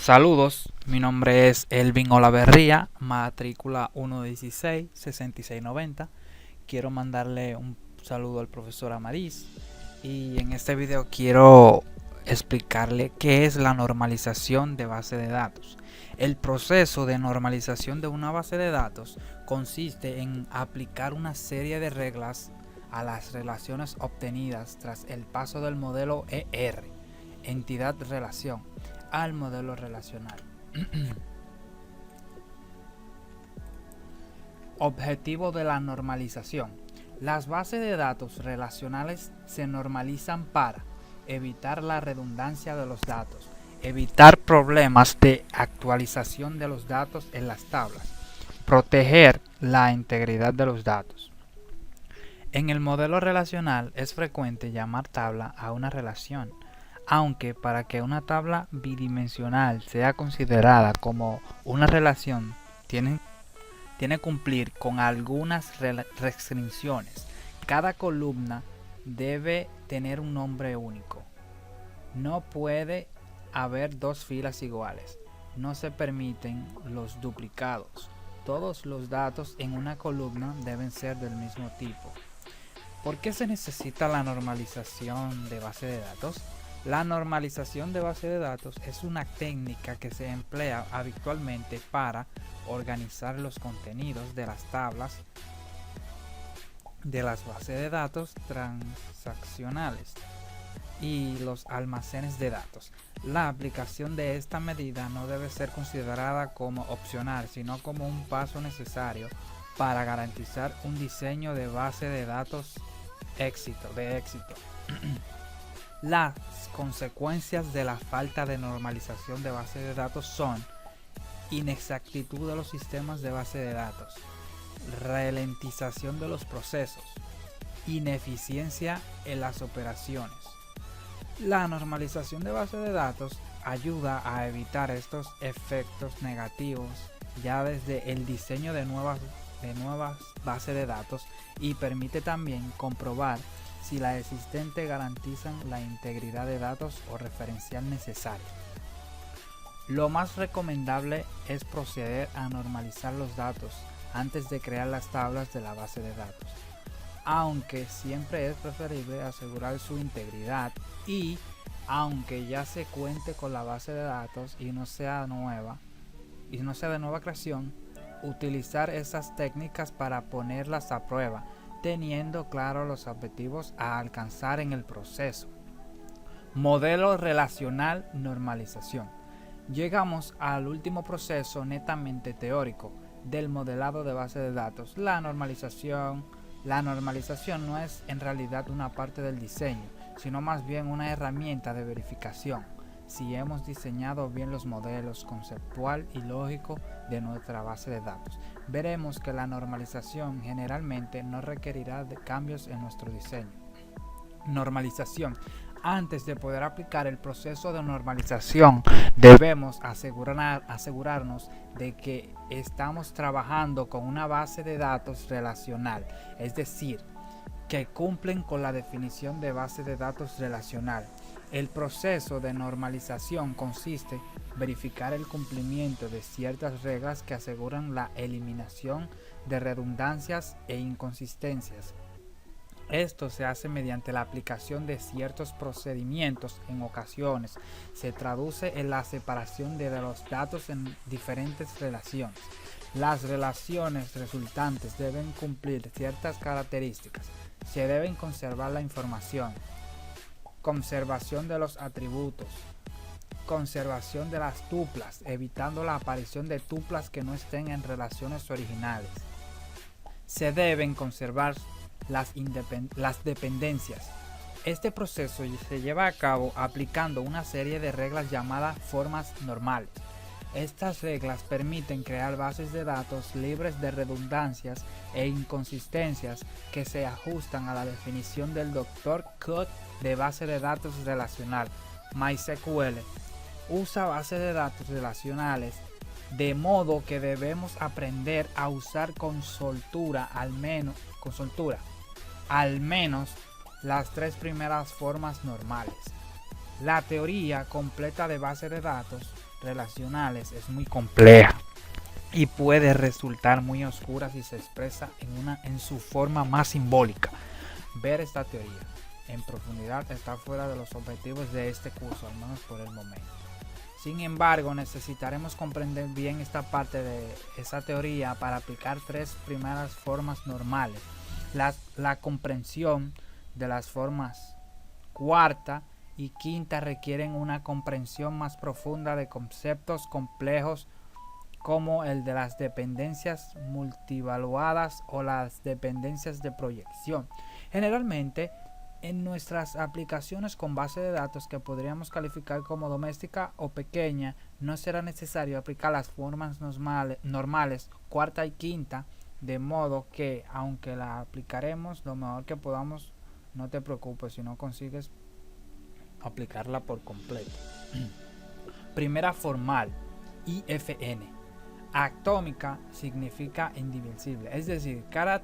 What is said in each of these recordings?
Saludos, mi nombre es Elvin Olaverría, matrícula 116-6690. Quiero mandarle un saludo al profesor Amariz y en este video quiero explicarle qué es la normalización de base de datos. El proceso de normalización de una base de datos consiste en aplicar una serie de reglas a las relaciones obtenidas tras el paso del modelo ER, entidad-relación, al modelo relacional. Objetivo de la normalización. Las bases de datos relacionales se normalizan para evitar la redundancia de los datos, evitar problemas de actualización de los datos en las tablas, proteger la integridad de los datos. En el modelo relacional es frecuente llamar tabla a una relación, aunque para que una tabla bidimensional sea considerada como una relación tiene que cumplir con algunas restricciones. Cada columna debe tener un nombre único. No puede haber dos filas iguales. No se permiten los duplicados. Todos los datos en una columna deben ser del mismo tipo. ¿Por qué se necesita la normalización de base de datos? La normalización de base de datos es una técnica que se emplea habitualmente para organizar los contenidos de las tablas de las bases de datos transaccionales y los almacenes de datos. La aplicación de esta medida no debe ser considerada como opcional, sino como un paso necesario para garantizar un diseño de base de datos de éxito. Las consecuencias de la falta de normalización de base de datos son inexactitud de los sistemas de base de datos, ralentización de los procesos, ineficiencia en las operaciones. La normalización de base de datos ayuda a evitar estos efectos negativos ya desde el diseño de nuevas bases de datos y permite también comprobar si las existentes garantizan la integridad de datos o referencial necesario. Lo más recomendable es proceder a normalizar los datos antes de crear las tablas de la base de datos, aunque siempre es preferible asegurar su integridad y aunque ya se cuente con la base de datos y no sea de nueva creación, utilizar esas técnicas para ponerlas a prueba, teniendo claro los objetivos a alcanzar en el proceso. Modelo relacional normalización. Llegamos al último proceso netamente teórico del modelado de base de datos, la normalización. La normalización no es en realidad una parte del diseño, sino más bien una herramienta de verificación si hemos diseñado bien los modelos conceptual y lógico de nuestra base de datos. Veremos que la normalización generalmente no requerirá de cambios en nuestro diseño. Normalización. Antes de poder aplicar el proceso de normalización, debemos asegurarnos de que estamos trabajando con una base de datos relacional, es decir, que cumplen con la definición de base de datos relacional. El proceso de normalización consiste en verificar el cumplimiento de ciertas reglas que aseguran la eliminación de redundancias e inconsistencias. Esto se hace mediante la aplicación de ciertos procedimientos. En ocasiones se traduce en la separación de los datos en diferentes relaciones. Las relaciones resultantes deben cumplir ciertas características. Se deben conservar la información, conservación de los atributos, conservación de las tuplas, evitando la aparición de tuplas que no estén en relaciones originales. Se deben conservar las dependencias. Este proceso se lleva a cabo aplicando una serie de reglas llamadas formas normales. Estas reglas permiten crear bases de datos libres de redundancias e inconsistencias que se ajustan a la definición del Dr. Cook de base de datos relacional. MySQL usa bases de datos relacionales, de modo que debemos aprender a usar con soltura al menos las tres primeras formas normales. La teoría completa de base de datos relacionales es muy compleja y puede resultar muy oscura si se expresa en su forma más simbólica. Ver esta teoría en profundidad está fuera de los objetivos de este curso, al menos por el momento. Sin embargo, necesitaremos comprender bien esta parte de esa teoría para aplicar tres primeras formas normales. La comprensión de las formas cuarta y quinta requieren una comprensión más profunda de conceptos complejos como el de las dependencias multivaluadas o las dependencias de proyección. Generalmente, en nuestras aplicaciones con base de datos que podríamos calificar como doméstica o pequeña, no será necesario aplicar las formas normales cuarta y quinta, de modo que, aunque la aplicaremos lo mejor que podamos, no te preocupes si no consigues aplicarla por completo. Primera formal, IFN. Atómica significa indivisible, es decir, cada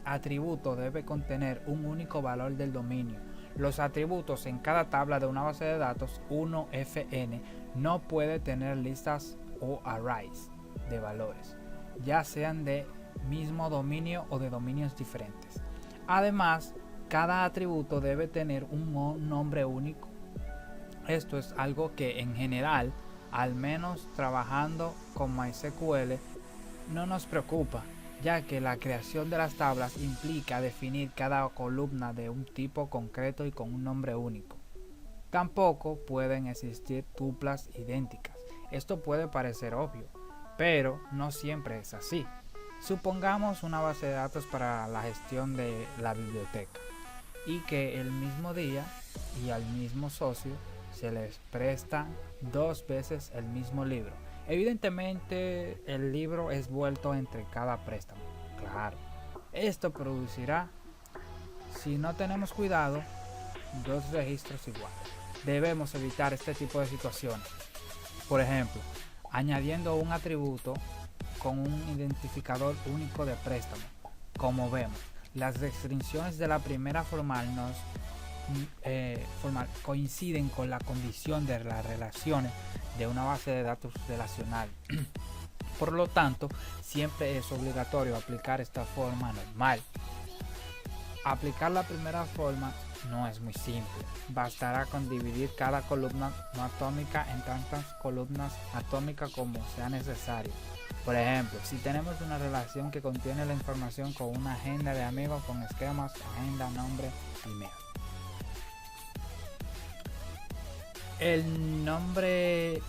atributo debe contener un único valor del dominio. Los atributos en cada tabla de una base de datos 1FN no puede tener listas o arrays de valores, ya sean de mismo dominio o de dominios diferentes. Además, cada atributo debe tener un nombre único. Esto es algo que en general, al menos trabajando con MySQL, no nos preocupa, ya que la creación de las tablas implica definir cada columna de un tipo concreto y con un nombre único. Tampoco pueden existir tuplas idénticas. Esto puede parecer obvio, pero no siempre es así. Supongamos una base de datos para la gestión de la biblioteca y que el mismo día y al mismo socio se les presta dos veces el mismo libro. Evidentemente el libro es vuelto entre cada préstamo. Claro, esto producirá, si no tenemos cuidado, dos registros iguales. Debemos evitar este tipo de situaciones. Por ejemplo, añadiendo un atributo con un identificador único de préstamo. Como vemos, las restricciones de la primera formal coinciden con la condición de las relaciones de una base de datos relacional. Por lo tanto, siempre es obligatorio aplicar esta forma normal. Aplicar la primera forma no es muy simple. Bastará con dividir cada columna no atómica en tantas columnas atómicas como sea necesario. Por ejemplo, si tenemos una relación que contiene la información con una agenda de amigos con esquemas, agenda, nombre, email. El nombre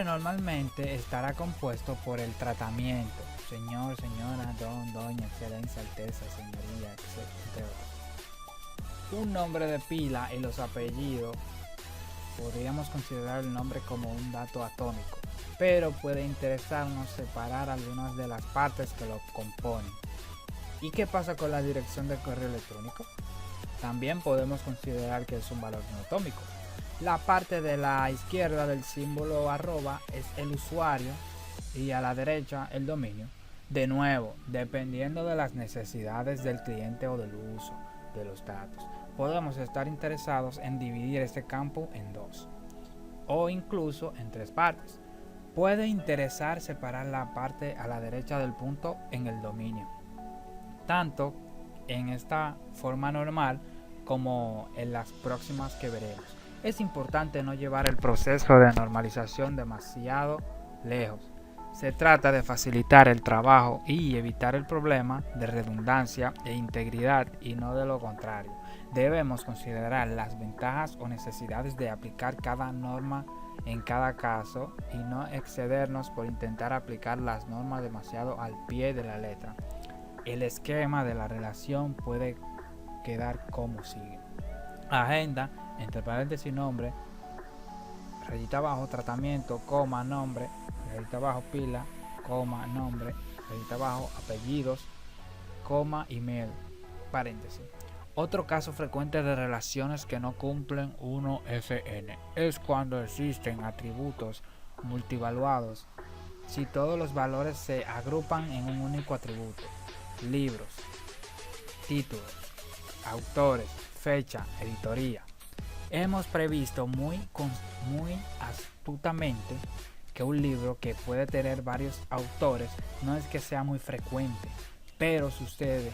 normalmente estará compuesto por el tratamiento, señor, señora, don, doña, excelencia, alteza, señoría, etc. Un nombre de pila y los apellidos. Podríamos considerar el nombre como un dato atómico, pero puede interesarnos separar algunas de las partes que lo componen. ¿Y qué pasa con la dirección de correo electrónico? También podemos considerar que es un valor no atómico. La parte de la izquierda del símbolo arroba es el usuario y a la derecha el dominio. De nuevo, dependiendo de las necesidades del cliente o del uso de los datos, podemos estar interesados en dividir este campo en dos o incluso en tres partes. Puede interesar separar la parte a la derecha del punto en el dominio, tanto en esta forma normal como en las próximas que veremos. Es importante no llevar el proceso de normalización demasiado lejos. Se trata de facilitar el trabajo y evitar el problema de redundancia e integridad y no de lo contrario. Debemos considerar las ventajas o necesidades de aplicar cada norma en cada caso y no excedernos por intentar aplicar las normas demasiado al pie de la letra. El esquema de la relación puede quedar como sigue: agenda, entre paréntesis nombre, rayita abajo tratamiento, coma, nombre, rayita abajo pila, coma, nombre, rayita abajo apellidos, coma, email, paréntesis. Otro caso frecuente de relaciones que no cumplen 1FN es cuando existen atributos multivaluados. Si todos los valores se agrupan en un único atributo: libros, títulos, autores, fecha, editoría. Hemos previsto muy astutamente que un libro que puede tener varios autores no es que sea muy frecuente, pero sucede,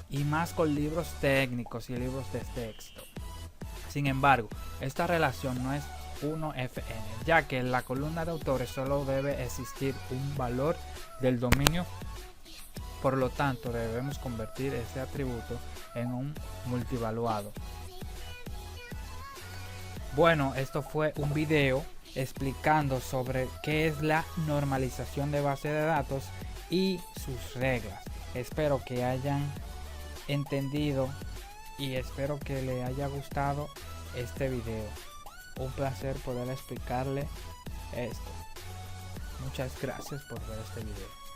y más con libros técnicos y libros de texto. Sin embargo, esta relación no es 1FN, ya que en la columna de autores solo debe existir un valor del dominio. Por lo tanto, debemos convertir ese atributo en un multivaluado. Bueno, esto fue un video explicando sobre qué es la normalización de base de datos y sus reglas. Espero que hayan entendido y espero que les haya gustado este video. Un placer poder explicarle esto. Muchas gracias por ver este video.